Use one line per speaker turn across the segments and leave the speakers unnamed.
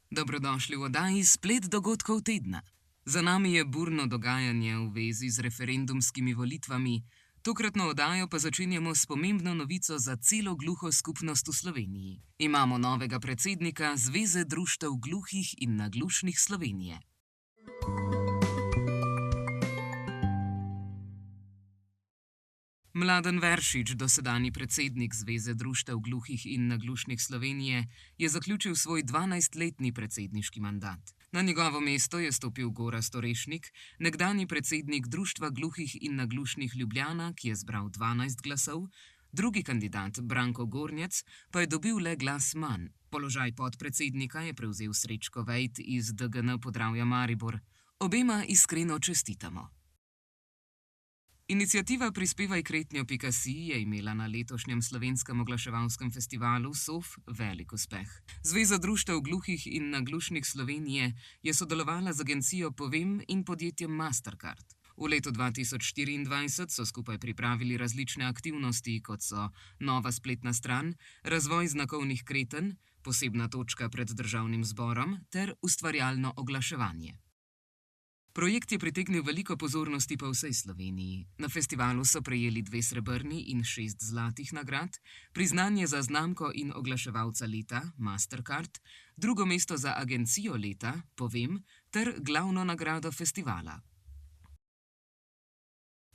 Dobrodošli v oddaji Splet dogodkov tedna. Za nami je burno dogajanje v vezi z referendumskimi volitvami, tokratno oddajo pa začenjamo s pomembno novico za celo gluho skupnost v Sloveniji. Imamo novega predsednika Zveze društev gluhih in naglušnih Slovenije. Mladen Veršič, dosedanji predsednik Zveze društev gluhih in naglušnih Slovenije, je zaključil svoj 12-letni predsedniški mandat. Na njegovo mesto je stopil Gorazd Orešnik, nekdanji predsednik Društva gluhih in naglušnih Ljubljana, ki je zbral 12 glasov, drugi kandidat Branko Gornjec pa je dobil le glas manj. Položaj podpredsednika je prevzel Srečko Vejt iz DGN Podravja Maribor. Obema iskreno čestitamo. Iniciativa Prispevaj kretnjo.si je imela na letošnjem slovenskem oglaševalskem festivalu SOF velik uspeh. Zveza društev gluhih in naglušnih Slovenije je sodelovala z agencijo Povem in podjetjem Mastercard. V letu 2024 so skupaj pripravili različne aktivnosti, kot so nova spletna stran, razvoj znakovnih kreten, posebna točka pred državnim zborom ter ustvarjalno oglaševanje. Projekt je pritegnil veliko pozornosti po vsej Sloveniji. Na festivalu so prejeli 2 srebrni in 6 zlatih nagrad, priznanje za znamko in oglaševalca leta Mastercard, drugo mesto za agencijo leta Povem ter glavno nagrado festivala.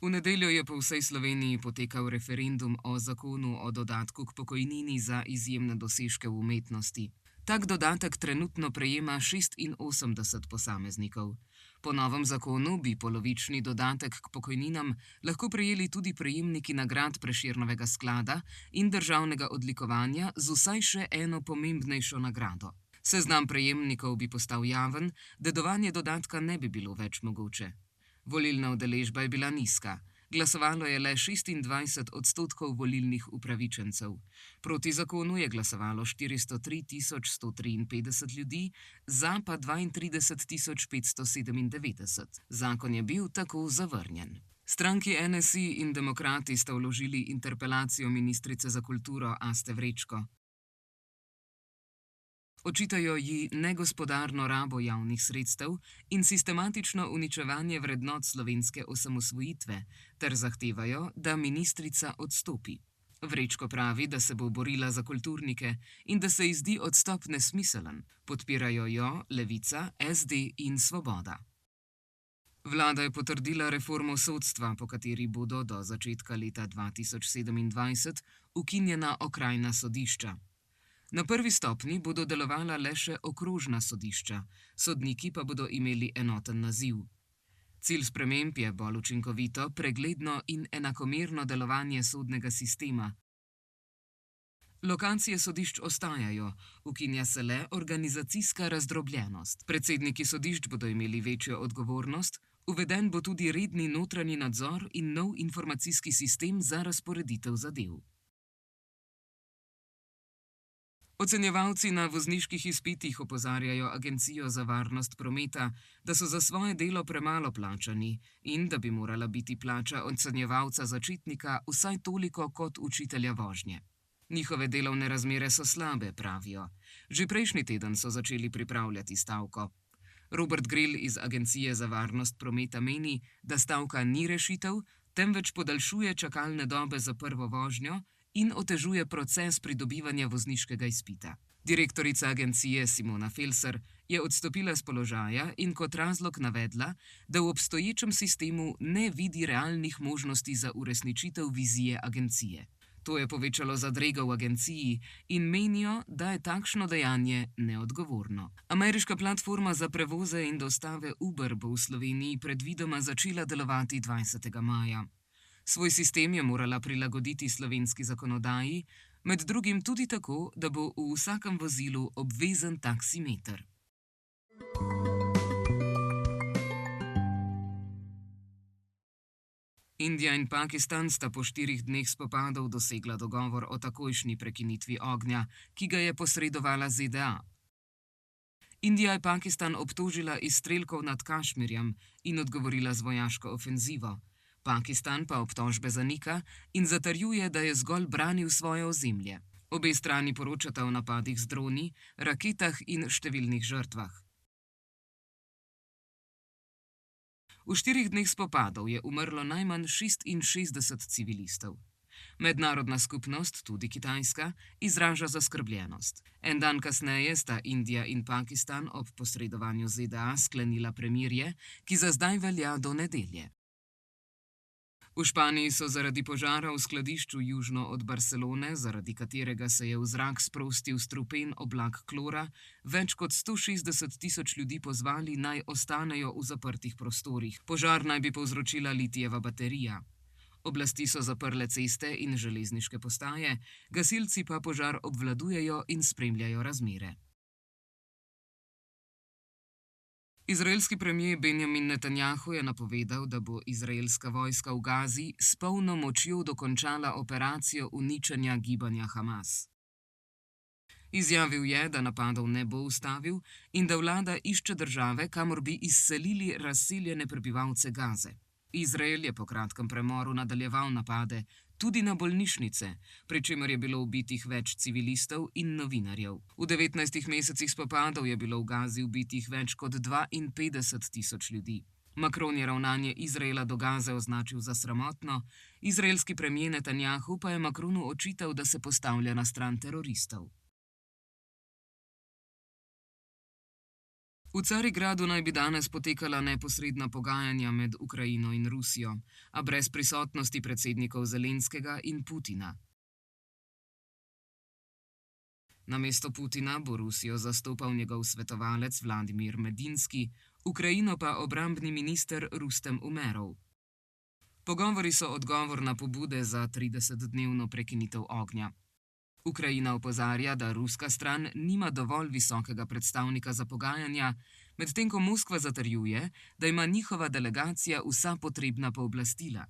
V nedeljo je po vsej Sloveniji potekal referendum o zakonu o dodatku k pokojnini za izjemne dosežke v umetnosti. Tak dodatek trenutno prejema 86 posameznikov. Po novem zakonu bi polovični dodatek k pokojninam lahko prejeli tudi prejemniki nagrad Prešernovega sklada in državnega odlikovanja z vsaj še eno pomembnejšo nagrado. Seznam prejemnikov bi postal javen, dedovanje dodatka ne bi bilo več mogoče. Volilna udeležba je bila nizka. Glasovalo je le 26% volilnih upravičencev. Proti zakonu je glasovalo 403.153 ljudi, za pa 32.597. Zakon je bil tako zavrnjen. Stranki NSI in Demokrati sta vložili interpelacijo ministrice za kulturo Aste Vrečko. Očitajo ji negospodarno rabo javnih sredstev in sistematično uničevanje vrednot slovenske osamosvojitve ter zahtevajo, da ministrica odstopi. Vrečko pravi, da se bo borila za kulturnike in da se ji zdi odstop nesmiselen. Podpirajo jo Levica, SD in Svoboda. Vlada je potrdila reformo sodstva, po kateri bodo do začetka leta 2027 ukinjena okrajna sodišča. Na prvi stopnji bodo delovala le še okrožna sodišča, sodniki pa bodo imeli enoten naziv. Cilj sprememb je bolj učinkovito, pregledno in enakomerno delovanje sodnega sistema. Lokacije sodišč ostajajo, ukinja se le organizacijska razdrobljenost. Predsedniki sodišč bodo imeli večjo odgovornost, uveden bo tudi redni notranji nadzor in nov informacijski sistem za razporeditev zadev. Ocenjevalci na vozniških izpitih opozarjajo Agencijo za varnost prometa, da so za svoje delo premalo plačani in da bi morala biti plača ocenjevalca začetnika vsaj toliko kot učitelja vožnje. Njihove delovne razmere so slabe, pravijo. Že prejšnji teden so začeli pripravljati stavko. Robert Grill iz Agencije za varnost prometa meni, da stavka ni rešitev, temveč podaljšuje čakalne dobe za prvo vožnjo in otežuje proces pridobivanja vozniškega izpita. Direktorica agencije Simona Felser je odstopila s položaja in kot razlog navedla, da v obstoječem sistemu ne vidi realnih možnosti za uresničitev vizije agencije. To je povečalo zadrego v agenciji in menijo, da je takšno dejanje neodgovorno. Ameriška platforma za prevoze in dostave Uber bo v Sloveniji predvidoma začela delovati 20. maja. Svoj sistem je morala prilagoditi slovenski zakonodaji, med drugim tudi tako, da bo v vsakem vozilu obvezen taksimeter. Indija in Pakistan sta po 4 dneh spopadov dosegla dogovor o takojšnji prekinitvi ognja, ki ga je posredovala ZDA. Indija je Pakistan obtožila izstrelkov nad Kašmirjem in odgovorila z vojaško ofenzivo. Pakistan pa obtožbe zanika in zatrjuje, da je zgolj branil svoje ozemlje. Obe strani poročata o napadih z droni, raketah in številnih žrtvah. V 4 dneh spopadov je umrlo najmanj 66 civilistov. Mednarodna skupnost, tudi Kitajska, izraža zaskrbljenost. En dan kasneje sta Indija in Pakistan ob posredovanju ZDA sklenila premirje, ki za zdaj velja do nedelje. V Španiji so zaradi požara v skladišču južno od Barcelone, zaradi katerega se je v zrak sprostil strupen oblak klora, več kot 160.000 ljudi pozvali, naj ostanejo v zaprtih prostorih. Požar naj bi povzročila litijeva baterija. Oblasti so zaprle ceste in železniške postaje, gasilci pa požar obvladujejo in spremljajo razmere. Izraelski premier Benjamin Netanjahu je napovedal, da bo izraelska vojska v Gazi s polno močjo dokončala operacijo uničenja gibanja Hamas. Izjavil je, da napadov ne bo ustavil in da vlada išče države, kamor bi izselili razseljene prebivalce Gaze. Izrael je po kratkem premoru nadaljeval napade tudi na bolnišnice, pri čemer je bilo ubitih več civilistov in novinarjev. V 19 mesecih spopadov je bilo v Gazi ubitih več kot 52.000 ljudi. Macron je ravnanje Izraela do Gaze označil za sramotno, izraelski premier Netanjahu pa je Macronu očital, da se postavlja na stran teroristov. V Carigradu naj bi danes potekala neposredna pogajanja med Ukrajino in Rusijo, a brez prisotnosti predsednikov Zelenskega in Putina. Namesto Putina bo Rusijo zastopal njegov svetovalec Vladimir Medinski, Ukrajino pa obrambni minister Rustem Umerov. Pogovori so odgovor na pobude za 30-dnevno prekinitev ognja. Ukrajina opozarja, da ruska stran nima dovolj visokega predstavnika za pogajanja, medtem ko Moskva zatrjuje, da ima njihova delegacija vsa potrebna pooblastila.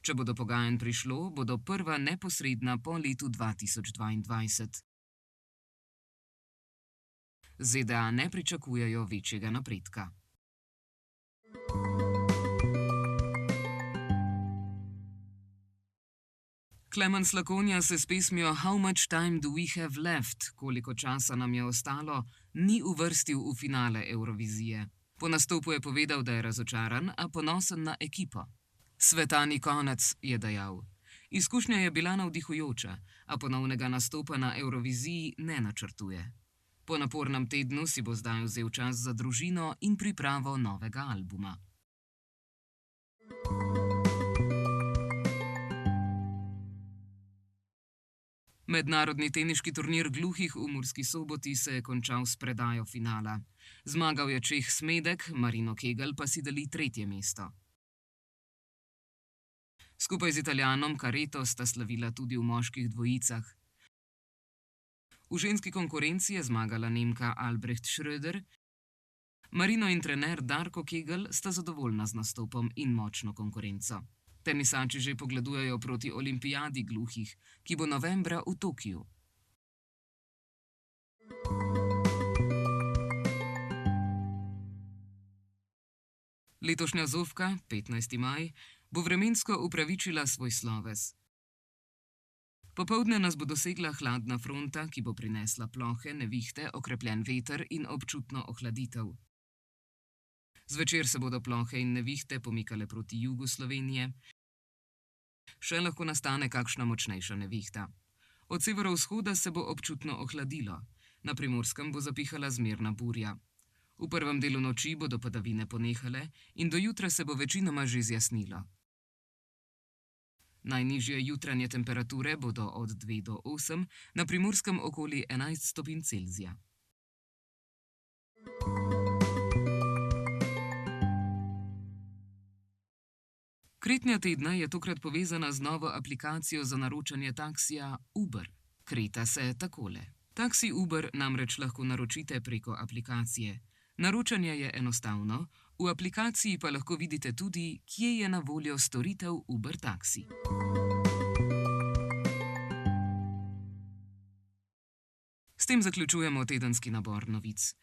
Če bo do pogajanj prišlo, bodo prva neposredna po letu 2022. ZDA ne pričakujejo večjega napredka. Clemens Lakonja se s pesmijo How much time do we have left, koliko časa nam je ostalo, ni uvrstil v finale Evrovizije. Po nastopu je povedal, da je razočaran, a ponosen na ekipo. Sveta ni konec, je dejal. Izkušnja je bila navdihujoča, a ponovnega nastopa na Evroviziji ne načrtuje. Po napornem tednu si bo zdaj vzel čas za družino in pripravo novega albuma. Mednarodni teniški turnir gluhih v Murski Soboti se je končal s predajo finala. Zmagal je Čeh Smedek, Marino Kegel pa si deli 3. mesto. Skupaj z Italijanom Careto sta slavila tudi v moških dvojicah. V ženski konkurenci je zmagala Nemka Albrecht Schröder. Marino in trener Darko Kegel sta zadovoljna z nastopom in močno konkurenco. Tenisači že pogledujejo proti olimpijadi gluhih, ki bo novembra v Tokiu. Letošnja Zofka, 15. maj, bo vremensko upravičila svoj sloves. Popoldne nas bo dosegla hladna fronta, ki bo prinesla plohe, nevihte, okrepljen veter in občutno ohladitev. Zvečer se bodo plohe in nevihte pomikale proti jugu Slovenije. Še lahko nastane kakšna močnejša nevihta. Od severovzhoda se bo občutno ohladilo. Na Primorskem bo zapihala zmerna burja. V prvem delu noči bodo padavine ponehale in do jutra se bo večinoma že zjasnilo. Najnižje jutranje temperature bodo od 2 do 8, na Primorskem okoli 11 stopinj Celzija. Kretnja tedna je tokrat povezana z novo aplikacijo za naročanje taksija Uber. Kreta se takole. Taksi Uber namreč lahko naročite preko aplikacije. Naročanje je enostavno, v aplikaciji pa lahko vidite tudi, kje je na voljo storitev Uber taksi. S tem zaključujemo tedenski nabor novic.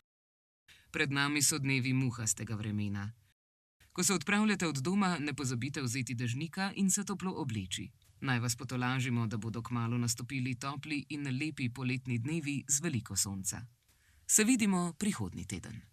Pred nami so dnevi muhastega vremena. Ko se odpravljate od doma, ne pozabite vzeti dežnika in se toplo obleči. Naj vas potolažimo, da bodo kmalu nastopili topli in lepi poletni dnevi z veliko sonca. Se vidimo prihodnji teden.